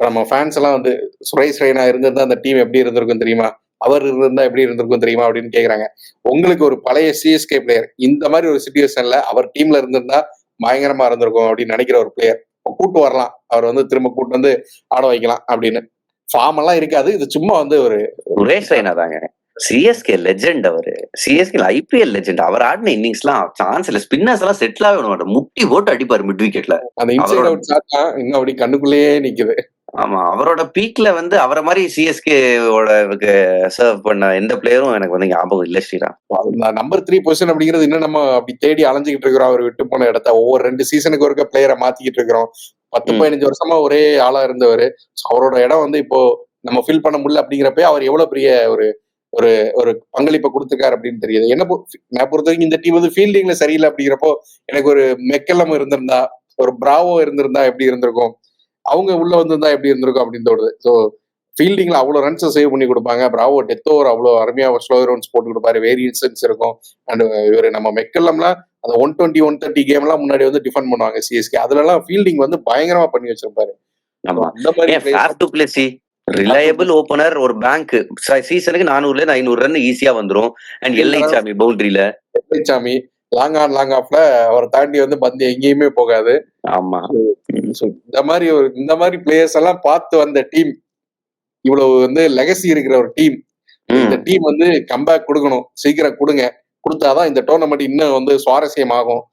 நம்ம ஃபேன்ஸ் எல்லாம் வந்து சுரேஷ் ரெய்னா இருந்திருந்தா அந்த டீம் எப்படி இருந்திருக்கும் தெரியுமா? அவர் இருந்திருந்தா எப்படி இருந்திருக்கும் தெரியுமா? அப்படின்னு கேக்குறாங்க. உங்களுக்கு ஒரு பழைய சிஎஸ்கே பிளேயர் இந்த மாதிரி ஒரு சிச்சுவேஷன்ல அவர் டீம்ல இருந்திருந்தா பயங்கரமா இருந்திருக்கும் அப்படின்னு நினைக்கிற ஒரு பிளேயர் கூட்டு வரலாம். அவர் வந்து திரும்ப கூட்டு வந்து ஆட வைக்கலாம் அப்படின்னு. ஃபார்ம் எல்லாம் இருக்காது. இது சும்மா வந்து ஒரு சுரேஷ் ரெய்னா தாங்க. சிஎஸ்கே லெஜெண்ட் அவரு. CSK IPL legend. அவர் ஆடின இன்னிங்ஸ்லாம் சான்ஸ் இல்ல. ஸ்பின்னர்ஸ் எல்லாம் செட்டில் ஆக மாட்டார். முட்டி போட்டு அடிப்பாரு மிட் விக்கெட்ல. அந்த இன்சைட் அவுட் ஷாட் இன்னும் அப்படி கண்ணுக்குள்ளேயே நிக்குது. ஆமா, அவரோட பீக்ல வந்து அவரை மாதிரி சிஎஸ்கே சர்வ் பண்ண எந்த பிளேயரும் எனக்கு வந்து ஞாபகம் இல்ல ஸ்ரீராம். நம்பர் 3 பொசிஷன் அப்படிங்கிறது இன்னும் நம்ம அப்படி தேடி அலைஞ்சுக்கிட்டு இருக்கிறோம். அவர் விட்டு போன இடத்த ஒவ்வொரு 2 சீசனுக்கு ஒருக்க பிளேயரை மாத்திக்கிட்டு இருக்கிறோம். 10-15 வருஷமா ஒரே ஆளா இருந்தவர். அவரோட இடம் வந்து இப்போ நம்ம ஃபில் பண்ண முடியல அப்படிங்கிறப்ப அவர் எவ்வளவு பெரிய ஒரு ஒரு ஒரு பங்களிப்பை கொடுத்துருக்காரு அப்படின்னு தெரியுது. நான் பொறுத்த வரைக்கும் இந்த டீம் வந்து ஃபீல்டிங்ல சரியில்லை அப்படிங்கிறப்போ எனக்கு ஒரு மெக்கலம் இருந்திருந்தா, ஒரு பிராவோ இருந்திருந்தா எப்படி இருந்திருக்கும், அவங்க உள்ள வந்திருந்தா எப்படி இருந்திருக்கும் அப்படின்னு தோணுது. ஸோ ஃபீல்டிங்ல அவ்வளவு ரன்ஸ் சேவ் பண்ணி கொடுப்பாங்க. பிராவோ டெத் ஓவர் அவ்வளவு அருமையா ஸ்லோ ரன்ஸ் போட்டு கொடுப்பாரு. வேரியன்ஸ் இருக்கும். அண்ட் இவர் நம்ம மெக்கல்லம்லாம் அந்த 120 130 கேம் எல்லாம் முன்னாடி வந்து டிஃபெண்ட் பண்ணுவாங்க சிஎஸ்கே. அதுல எல்லாம் ஃபீல்டிங் வந்து பயங்கரமா பண்ணி வச்சிருப்பாரு. அந்த மாதிரி ரிலையபிள் ஓபனர் ஒரு பேங்க் சீசனுக்கு 400ல இருந்து 500 ரன் ஈஸியா வந்துரும். அண்ட் எல்ஐச்சாமி பவுண்டரியில எல்ஐச்சாமி லாங் ஆன் லாங் ஆஃப்ல அவரை தாண்டி வந்து பந்து எங்கேயுமே போகாது. ஆமா, இந்த மாதிரி பிளேயர்ஸ் எல்லாம் பார்த்து வந்த டீம், இவ்வளவு வந்து லெகசி இருக்கிற ஒரு டீம், இந்த டீம் வந்து கம்பேக் கொடுக்கணும். சீக்கிரம் கொடுங்க. கொடுத்தாதான் இந்த டோர்னமெண்ட் இன்னும் வந்து சுவாரஸ்யமாகும்.